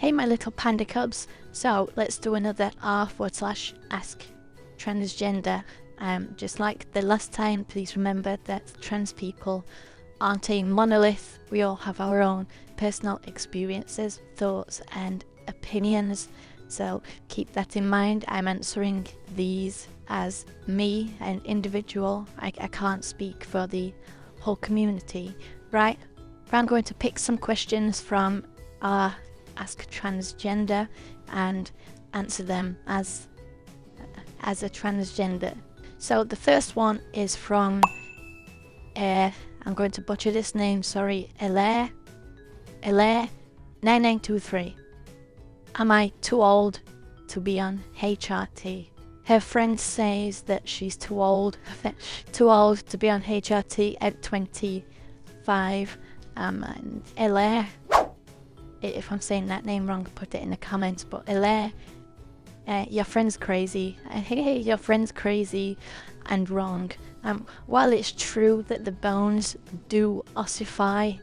Hey my little panda cubs, so let's do another r/asktransgender. Just like the last time, please remember that trans people aren't a monolith. We all have our own personal experiences, thoughts and opinions, so keep that in mind. I'm answering these as me, an individual. I can't speak for the whole community, right? I'm going to pick some questions from our AskTransgender and answer them as a transgender. So the first one is from I'm going to butcher this name, sorry, Elaire 9923. Am I too old to be on HRT? Her friend says that she's too old to be on HRT at 25. And Elaire, if I'm saying that name wrong, put it in the comments. But Elaire, your friend's crazy. Hey, your friend's crazy and wrong. While it's true that the bones do ossify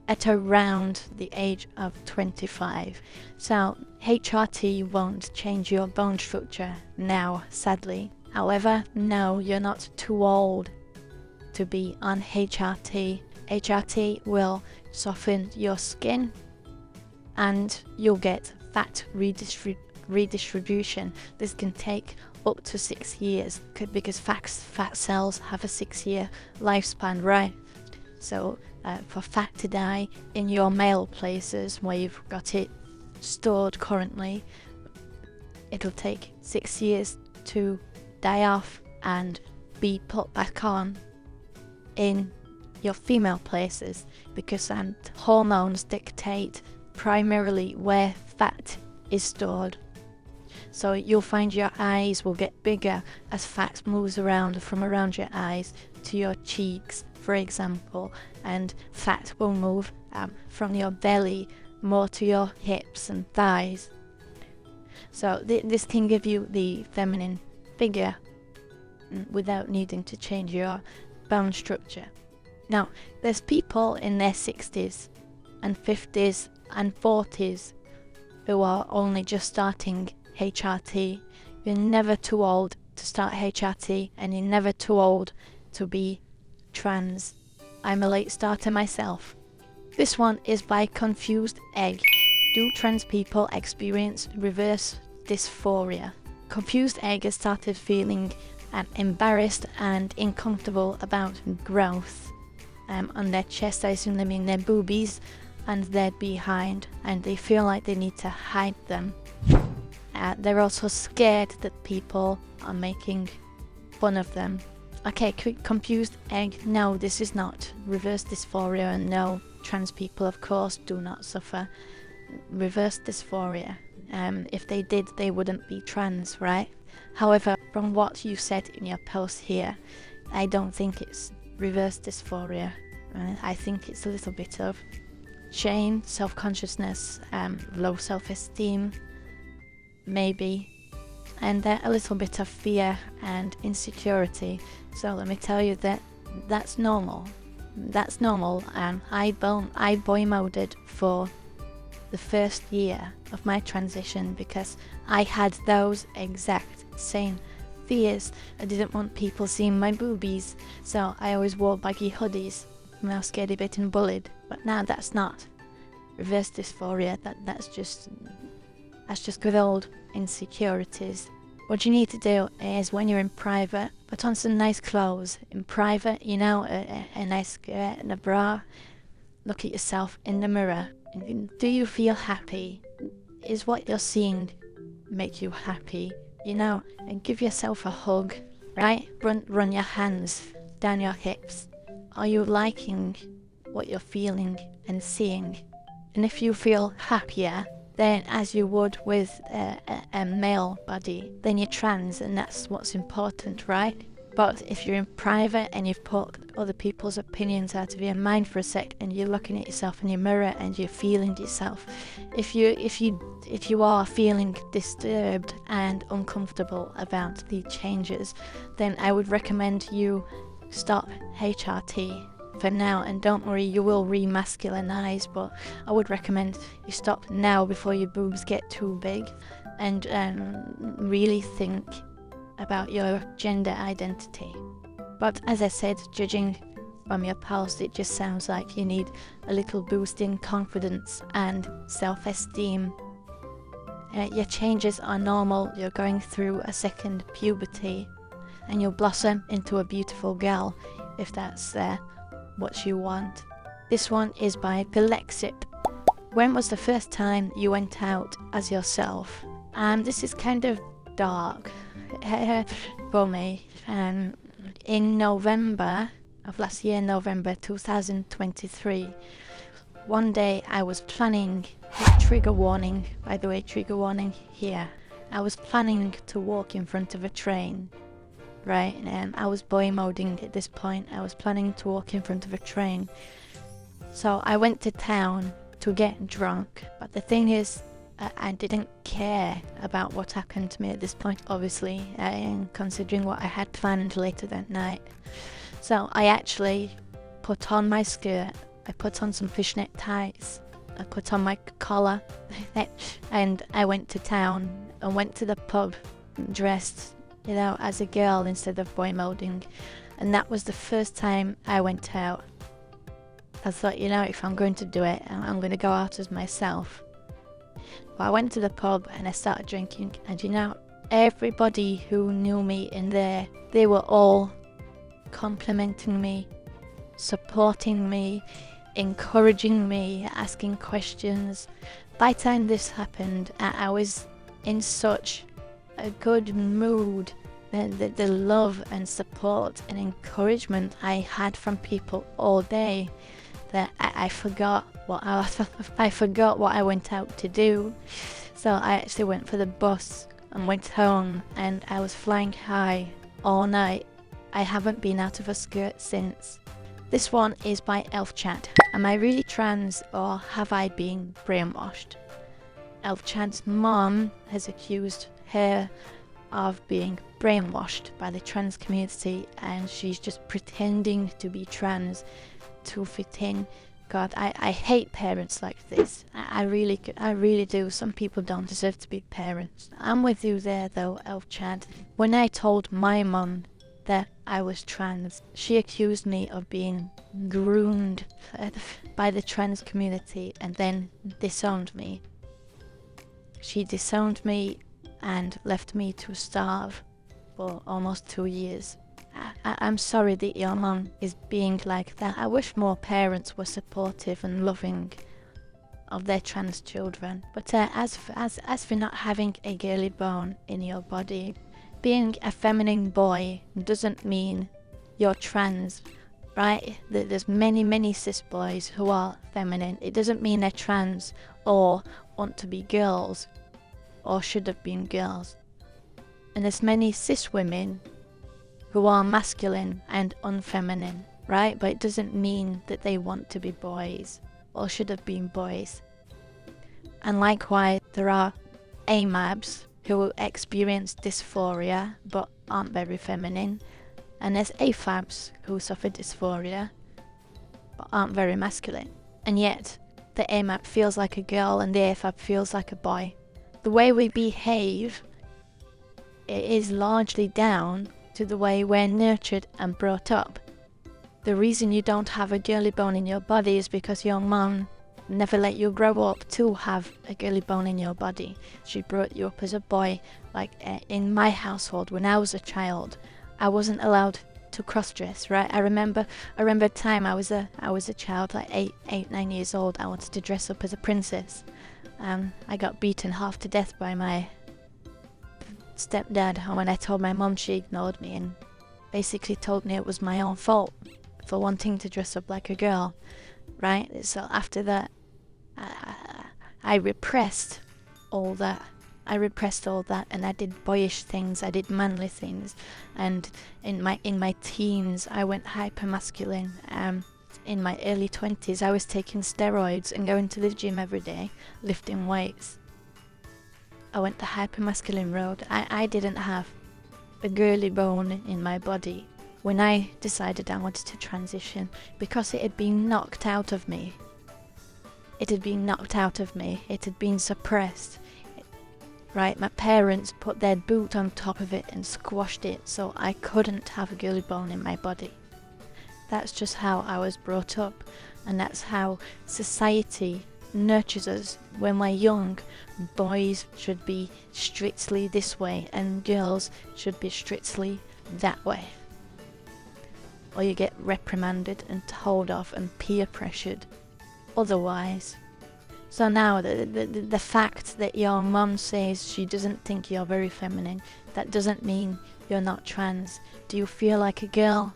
at around the age of 25, so HRT won't change your bone structure now, sadly. However, no, you're not too old to be on HRT. HRT will soften your skin and you'll get fat redistribution. This can take up to 6 years because fat cells have a 6-year lifespan, right? So for fat to die in your male places where you've got it stored currently, it'll take 6 years to die off and be put back on in your female places, because hormones dictate primarily where fat is stored. So you'll find your eyes will get bigger as fat moves around from around your eyes to your cheeks, for example, and fat will move from your belly more to your hips and thighs. So this can give you the feminine figure without needing to change your bone structure. Now, there's people in their 60s and 50s and 40s who are only just starting HRT. You're never too old to start HRT, and you're never too old to be trans. I'm a late starter myself. This one is by Confused Egg. Do trans people experience reverse dysphoria? Confused Egg has started feeling embarrassed and uncomfortable about growth on their chest. I assume they mean their boobies and their behind, and they feel like they need to hide them. They're also scared that people are making fun of them. Okay, Confused Egg, no, this is not reverse dysphoria, and no, trans people of course do not suffer reverse dysphoria. If they did, they wouldn't be trans, right? However, from what you said in your post here, I don't think it's reverse dysphoria. I think it's a little bit of shame, self-consciousness, low self-esteem, maybe, and a little bit of fear and insecurity. So let me tell you that that's normal. That's normal. I boy moded for the first year of my transition because I had those exact same fears. I didn't want people seeing my boobies, so I always wore baggy hoodies when I was scared of getting bullied. But now that's not reverse dysphoria. That's just good old insecurities. What you need to do is, when you're in private, put on some nice clothes. In private, you know, a nice skirt and a bra. Look at yourself in the mirror. Do you feel happy? Is what you're seeing make you happy? You know, and give yourself a hug, right? Run your hands down your hips. Are you liking what you're feeling and seeing? And if you feel happier, then as you would with a male body, then you're trans, and that's what's important, right? But if you're in private and you've put other people's opinions out of your mind for a sec, and you're looking at yourself in your mirror and you're feeling yourself, if you are feeling disturbed and uncomfortable about the changes, then I would recommend you stop HRT. for now, and don't worry, you will re-masculinize, but I would recommend you stop now before your boobs get too big, and really think about your gender identity. But as I said, judging from your post, it just sounds like you need a little boost in confidence and self-esteem. Your changes are normal. You're going through a second puberty, and you'll blossom into a beautiful girl if that's what you want. This one is by Galexit. When was the first time you went out as yourself? This is kind of dark for me. In November of last year, November 2023, one day I was planning, trigger warning, by the way, trigger warning here. I was planning to walk in front of a train, right? And I was boy moding at this point. I was planning to walk in front of a train. So I went to town to get drunk. But the thing is, I didn't care about what happened to me at this point, obviously, considering what I had planned later that night. So I actually put on my skirt, I put on some fishnet ties, I put on my collar, and I went to town and went to the pub dressed, as a girl instead of boy moding. And that was the first time I went out. I thought, if I'm going to do it, I'm going to go out as myself. But I went to the pub and I started drinking, and everybody who knew me in there, they were all complimenting me, supporting me, encouraging me, asking questions. By the time this happened, I was in such a good mood. The love and support and encouragement I had from people all day, that I forgot what I went out to do. So I actually went for the bus and went home, and I was flying high all night. I haven't been out of a skirt since. This one is by Elfchat. Am I really trans, or have I been brainwashed? Elfchat's mom has accused her of being brainwashed by the trans community, and she's just pretending to be trans to fit in. God, I hate parents like this. I really do. Some people don't deserve to be parents. I'm with you there though, Elfchat. When I told my mum that I was trans, she accused me of being groomed by the trans community and then disowned me. She disowned me and left me to starve for almost 2 years. I'm sorry that your mum is being like that. I wish more parents were supportive and loving of their trans children. But as for not having a girly bone in your body, being a feminine boy doesn't mean you're trans, right? There's many cis boys who are feminine. It doesn't mean they're trans or want to be girls or should have been girls. And there's many cis women who are masculine and unfeminine, right? But it doesn't mean that they want to be boys or should have been boys. And likewise, there are AMABs who experience dysphoria but aren't very feminine, and there's AFABs who suffer dysphoria but aren't very masculine. And yet, the AMAB feels like a girl and the AFAB feels like a boy. The way we behave, it is largely down to the way we're nurtured and brought up. The reason you don't have a girly bone in your body is because your mum never let you grow up to have a girly bone in your body. She brought you up as a boy. Like in my household, when I was a child, I wasn't allowed to cross-dress, right? I remember a time I was a child, like 9 years old. I wanted to dress up as a princess. I got beaten half to death by my stepdad, and when I told my mum, she ignored me and basically told me it was my own fault for wanting to dress up like a girl, right? So after that, I repressed all that. And I did boyish things, I did manly things, and in my teens I went hyper-masculine. In my early 20s I was taking steroids and going to the gym every day, lifting weights. I went the hyper-masculine road. I didn't have a girly bone in my body when I decided I wanted to transition, because it had been knocked out of me. It had been knocked out of me. It had been suppressed. Right, my parents put their boot on top of it and squashed it so I couldn't have a girly bone in my body. That's just how I was brought up, and that's how society nurtures us when we're young. Boys should be strictly this way and girls should be strictly that way. Or you get reprimanded and told off and peer pressured otherwise. So now the fact that your mum says she doesn't think you're very feminine, that doesn't mean you're not trans. Do you feel like a girl?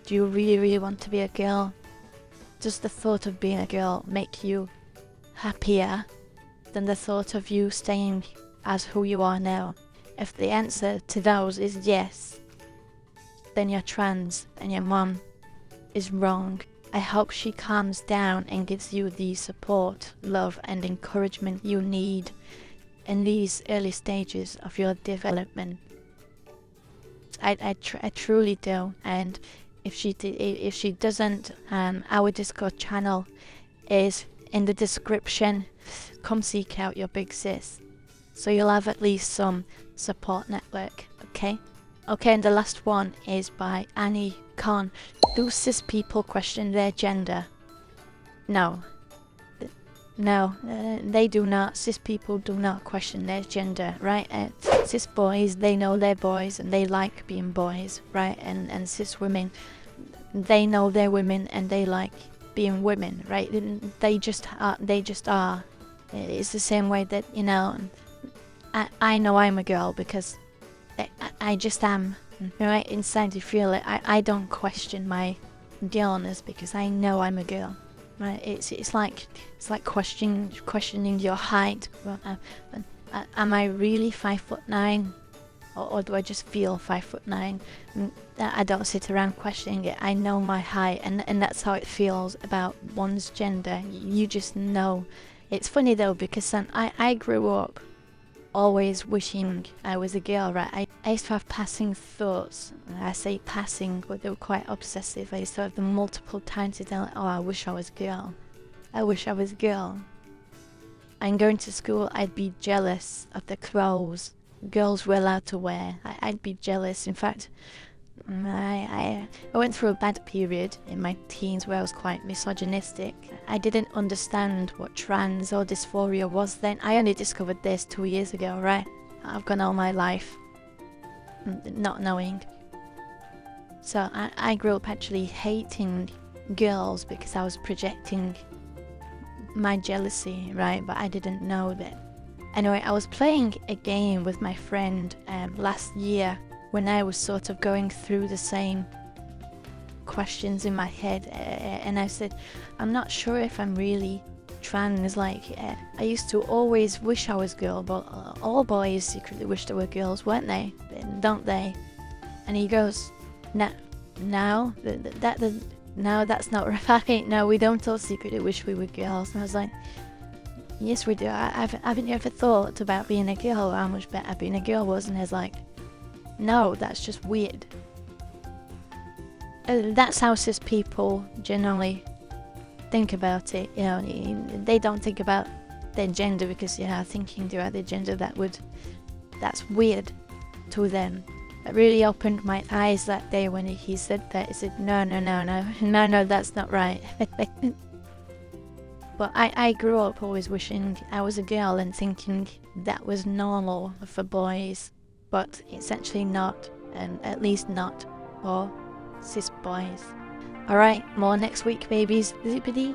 Do you really, really want to be a girl? Does the thought of being a girl make you happier than the thought of you staying as who you are now? If the answer to those is yes, then you're trans and your mum is wrong. I hope she calms down and gives you the support, love and encouragement you need in these early stages of your development. I truly do. And if she doesn't, our Discord channel is in the description. Come seek out your big sis, so you'll have at least some support network. Okay, and the last one is by Annie Con. Do cis people question their gender? No, they do not. Cis people do not question their gender, right? Cis boys, they know they're boys and they like being boys, right? And cis women, they know they're women and they like being women, right? They just are. It's the same way that, you know, I know I'm a girl because I just am. Right inside you feel it. I don't question my girlness because I know I'm a girl. Right? It's like questioning your height. Well, am I really 5'9", or do I just feel 5'9"? I don't sit around questioning it. I know my height, and that's how it feels about one's gender. You just know. It's funny though, because I grew up always wishing I was a girl, right? I used to have passing thoughts. I say passing, but they were quite obsessive. I used to have them multiple times a day. Like, oh, I wish I was a girl. I wish I was a girl. And going to school, I'd be jealous of the clothes girls were allowed to wear. I'd be jealous. In fact, I went through a bad period in my teens where I was quite misogynistic. I didn't understand what trans or dysphoria was then. I only discovered this 2 years ago, right? I've gone all my life not knowing. So I grew up actually hating girls because I was projecting my jealousy, right? But I didn't know that. Anyway, I was playing a game with my friend last year when I was sort of going through the same questions in my head, and I said, I'm not sure if I'm really trans. Like, I used to always wish I was girl, but all boys secretly wish they were girls, weren't they? Don't they? And he goes, no, that's not right. No, we don't all secretly wish we were girls. And I was like, yes, we do. Haven't you ever thought about being a girl, how much better being a girl was? And I was like, no, that's just weird. That's how cis people generally think about it. You know, they don't think about their gender because, you know, thinking about their gender, that's weird to them. It really opened my eyes that day when he said that. He said, no, that's not right. But I grew up always wishing I was a girl and thinking that was normal for boys, but it's actually not, and at least not for cis boys. Alright, more next week, babies. Zippity.